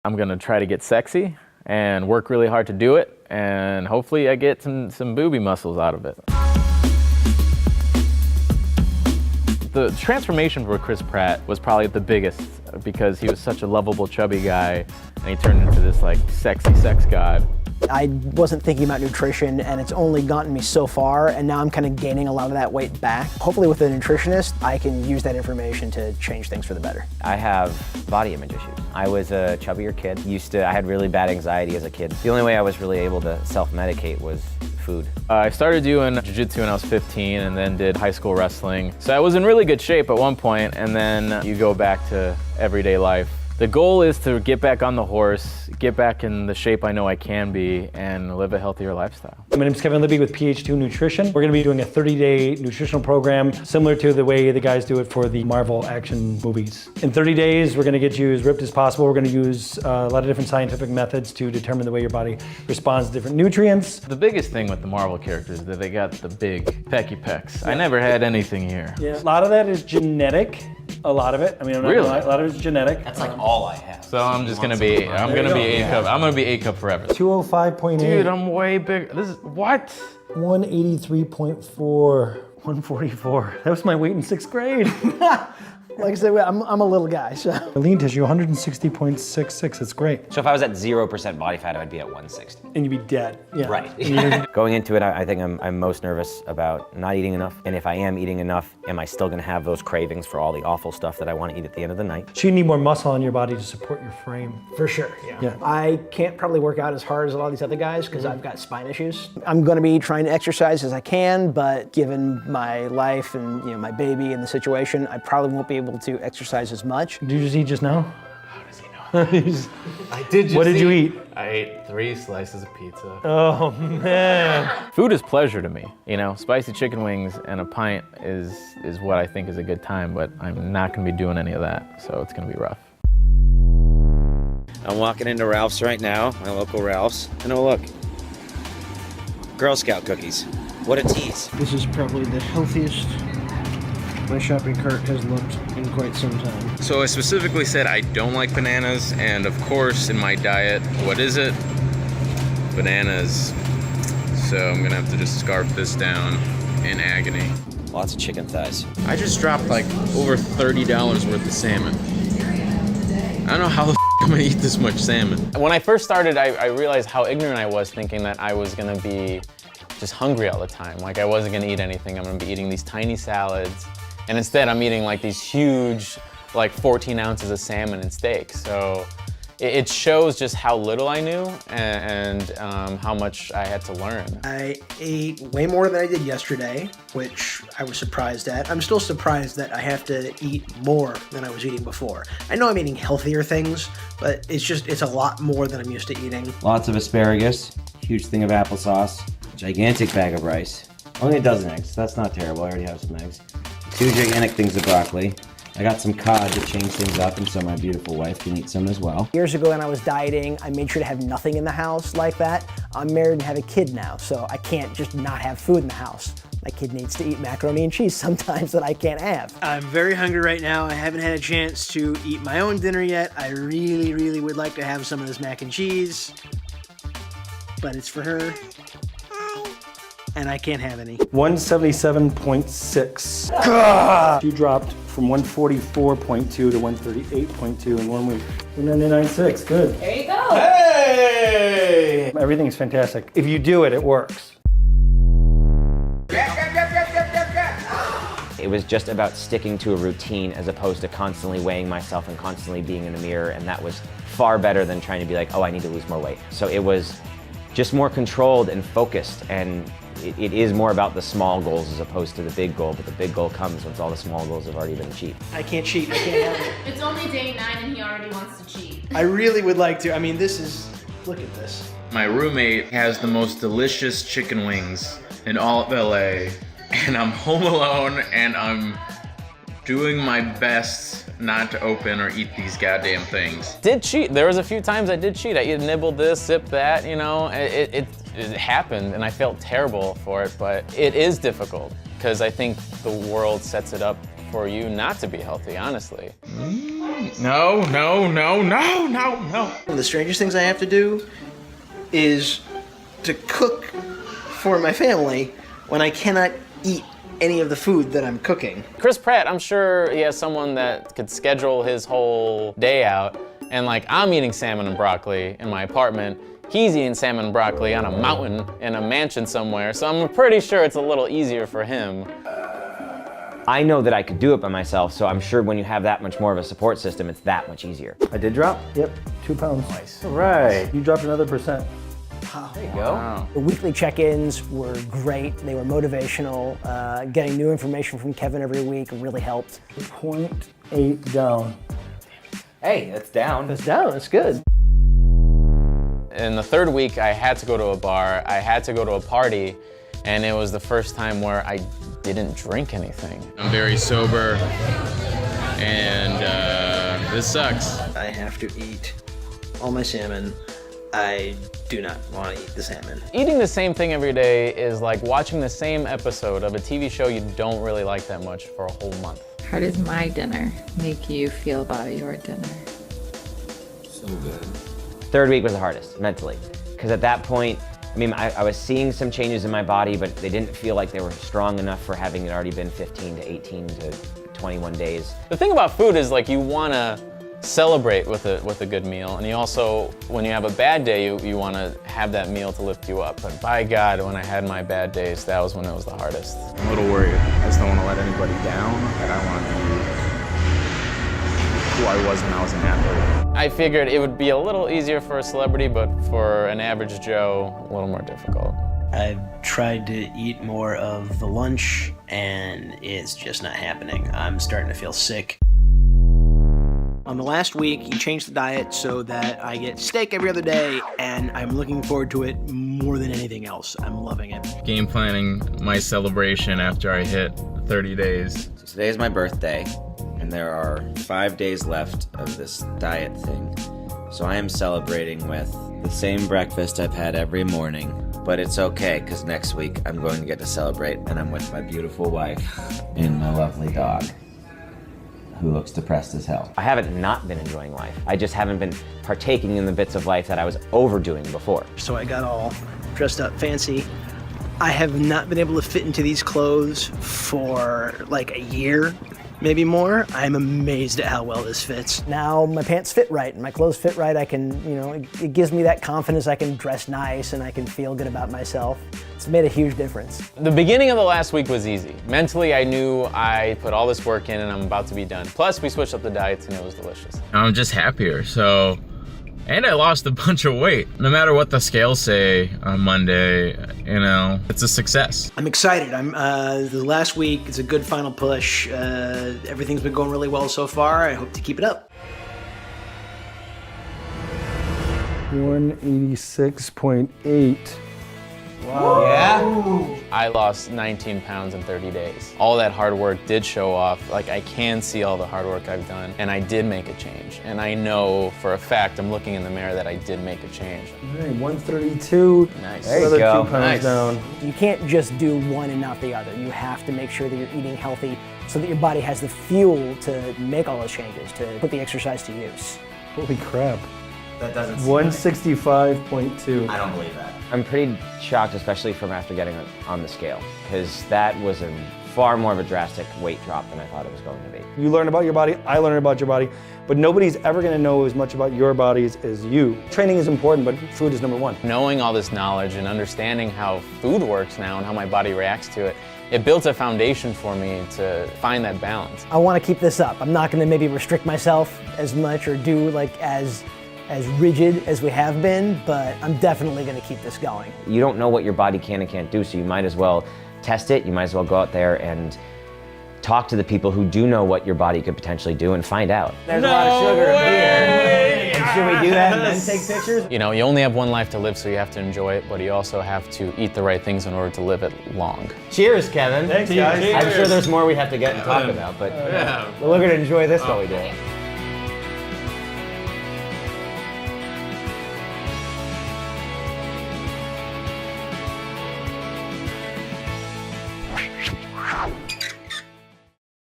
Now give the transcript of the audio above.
I'm gonna try to get sexy and work really hard to do it, and hopefully I get some booby muscles out of it. The transformation for Chris Pratt was probably the biggest because he was such a lovable, chubby guy, and he turned into this like sexy sex god. I wasn't thinking about nutrition, and it's only gotten me so far, and now I'm kind of gaining a lot of that weight back. Hopefully with a nutritionist, I can use that information to change things for the better. I have body image issues. I was a chubbier kid. I had really bad anxiety as a kid. The only way I was really able to self-medicate was food. I started doing jiu-jitsu when I was 15 and then did high school wrestling. So I was in really good shape at one point, and then you go back to everyday life. The goal is to get back on the horse, get back in the shape I know I can be, and live a healthier lifestyle. My name is Kevin Libby with PH2 Nutrition. We're gonna be doing a 30-day nutritional program similar to the way the guys do it for the Marvel action movies. In 30 days, we're gonna get you as ripped as possible. We're gonna use a lot of different scientific methods to determine the way your body responds to different nutrients. The biggest thing with the Marvel characters is that they got the big pecky pecs. I never had anything here. Yeah, a lot of that is genetic. A lot of it. I mean, really? A lot of it's genetic. That's like all I have. So I'm just gonna be, I'm gonna be A cup. I'm gonna be A cup forever. 205.8. Dude, I'm way big. This is, what? 183.4. 144. That was my weight in 6th grade. Like I said, I'm a little guy, so. Lean tissue, 160.66. It's great. So if I was at 0% body fat, I'd be at 160. And you'd be dead. Yeah. Right. Going into it, I think I'm most nervous about not eating enough. And if I am eating enough, am I still gonna have those cravings for all the awful stuff that I wanna eat at the end of the night? So you need more muscle in your body to support your frame. For sure, yeah. Yeah. I can't probably work out as hard as a lot of these other guys because I've got spine issues. I'm gonna be trying to exercise as I can, but given my life and my baby and the situation, I probably won't be able to exercise as much. Did you just eat just now? How does he know? I did just What did you eat? I ate 3 slices of pizza. Oh, man. Food is pleasure to me. Spicy chicken wings and a pint is what I think is a good time, but I'm not gonna be doing any of that, so it's gonna be rough. I'm walking into Ralph's right now, my local Ralph's, and oh look, Girl Scout cookies. What a tease. This is probably the healthiest my shopping cart has looked in quite some time. So I specifically said I don't like bananas, and of course in my diet, what is it? Bananas. So I'm gonna have to just scarf this down in agony. Lots of chicken thighs. I just dropped like over $30 worth of salmon. I don't know how the I'm gonna eat this much salmon. When I first started, I realized how ignorant I was, thinking that I was gonna be just hungry all the time. Like I wasn't gonna eat anything. I'm gonna be eating these tiny salads. And instead I'm eating like these huge, like 14 ounces of salmon and steak. So it shows just how little I knew and how much I had to learn. I ate way more than I did yesterday, which I was surprised at. I'm still surprised that I have to eat more than I was eating before. I know I'm eating healthier things, but it's a lot more than I'm used to eating. Lots of asparagus, huge thing of applesauce, gigantic bag of rice, only a dozen eggs. That's not terrible, I already have some eggs. 2 gigantic things of broccoli. I got some cod to change things up, and so my beautiful wife can eat some as well. Years ago when I was dieting, I made sure to have nothing in the house like that. I'm married and have a kid now, so I can't just not have food in the house. My kid needs to eat macaroni and cheese sometimes that I can't have. I'm very hungry right now. I haven't had a chance to eat my own dinner yet. I really, really would like to have some of this mac and cheese, but it's for her. And I can't have any. 177.6. You dropped from 144.2 to 138.2 in 1 week. 199.6, good. There you go. Hey! Everything's fantastic. If you do it, it works. It was just about sticking to a routine as opposed to constantly weighing myself and constantly being in the mirror, and that was far better than trying to be like, oh, I need to lose more weight. So it was just more controlled and focused, and it is more about the small goals as opposed to the big goal, but the big goal comes once all the small goals have already been achieved. I can't cheat, I can't have it. It's only day 9 and he already wants to cheat. I really would like to. I mean, look at this. My roommate has the most delicious chicken wings in all of LA, and I'm home alone, and I'm doing my best not to open or eat these goddamn things. Did cheat. There was a few times I did cheat. I nibbled this, sipped that, it happened, and I felt terrible for it, but it is difficult because I think the world sets it up for you not to be healthy, honestly. No, no, no, no, no, no. One of the strangest things I have to do is to cook for my family when I cannot eat any of the food that I'm cooking. Chris Pratt, I'm sure he has someone that could schedule his whole day out, and like I'm eating salmon and broccoli in my apartment, he's eating salmon and broccoli on a mountain in a mansion somewhere, so I'm pretty sure it's a little easier for him. I know that I could do it by myself, so I'm sure when you have that much more of a support system, it's that much easier. I did drop? Yep, 2 pounds. Nice. All right. You dropped another %. There you go. Wow. The weekly check-ins were great. They were motivational. Getting new information from Kevin every week really helped. 0.8 down. Hey, that's down. It's down, it's good. In the third week, I had to go to a bar, I had to go to a party, and it was the first time where I didn't drink anything. I'm very sober, and this sucks. I have to eat all my salmon. I do not want to eat the salmon. Eating the same thing every day is like watching the same episode of a TV show you don't really like that much for a whole month. How does my dinner make you feel about your dinner? So good. Third week was the hardest, mentally. Because at that point, I mean, I was seeing some changes in my body, but they didn't feel like they were strong enough for having it already been 15 to 18 to 21 days. The thing about food is like you want to celebrate with a good meal, and you also, when you have a bad day, you want to have that meal to lift you up. But by God, when I had my bad days, that was when it was the hardest. I'm a little worried. I just don't want to let anybody down, and I want to be who I was when I was an athlete. I figured it would be a little easier for a celebrity, but for an average Joe, a little more difficult. I've tried to eat more of the lunch, and it's just not happening. I'm starting to feel sick. On the last week, he changed the diet so that I get steak every other day, and I'm looking forward to it more than anything else. I'm loving it. Game planning my celebration after I hit 30 days. So today is my birthday, and there are 5 days left of this diet thing. So I am celebrating with the same breakfast I've had every morning. But it's okay, because next week I'm going to get to celebrate, and I'm with my beautiful wife and my lovely dog, who looks depressed as hell. I haven't not been enjoying life. I just haven't been partaking in the bits of life that I was overdoing before. So I got all dressed up fancy. I have not been able to fit into these clothes for like a year, maybe more. I'm amazed at how well this fits. Now my pants fit right and my clothes fit right. I can, it gives me that confidence. I can dress nice and I can feel good about myself. It's made a huge difference. The beginning of the last week was easy. Mentally, I knew I put all this work in and I'm about to be done. Plus, we switched up the diets and it was delicious. I'm just happier, and I lost a bunch of weight. No matter what the scales say on Monday, it's a success. I'm excited. The last week is a good final push. Everything's been going really well so far. I hope to keep it up. 186.8. Wow. Yeah? I lost 19 pounds in 30 days. All that hard work did show off. Like, I can see all the hard work I've done, and I did make a change. And I know for a fact, I'm looking in the mirror, that I did make a change. Hey, 132. Nice. There you Another go. 2 pounds Nice. down. You can't just do one and not the other. You have to make sure that you're eating healthy so that your body has the fuel to make all those changes, to put the exercise to use. Holy crap. That doesn't 165.2. I don't believe that. I'm pretty shocked, especially from after getting on the scale, because that was a far more of a drastic weight drop than I thought it was going to be. You learn about your body, I learn about your body, but nobody's ever gonna know as much about your bodies as you. Training is important, but food is number one. Knowing all this knowledge and understanding how food works now and how my body reacts to it, it built a foundation for me to find that balance. I want to keep this up. I'm not going to maybe restrict myself as much or do like as rigid as we have been, but I'm definitely going to keep this going. You don't know what your body can and can't do, so you might as well test it. You might as well go out there and talk to the people who do know what your body could potentially do and find out. There's a lot of sugar in beer. Should we do that and then take pictures? You only have one life to live, so you have to enjoy it, but you also have to eat the right things in order to live it long. Cheers, Kevin. Thanks, guys. I'm sure there's more we have to get and talk about, but we're going to enjoy this while we do it.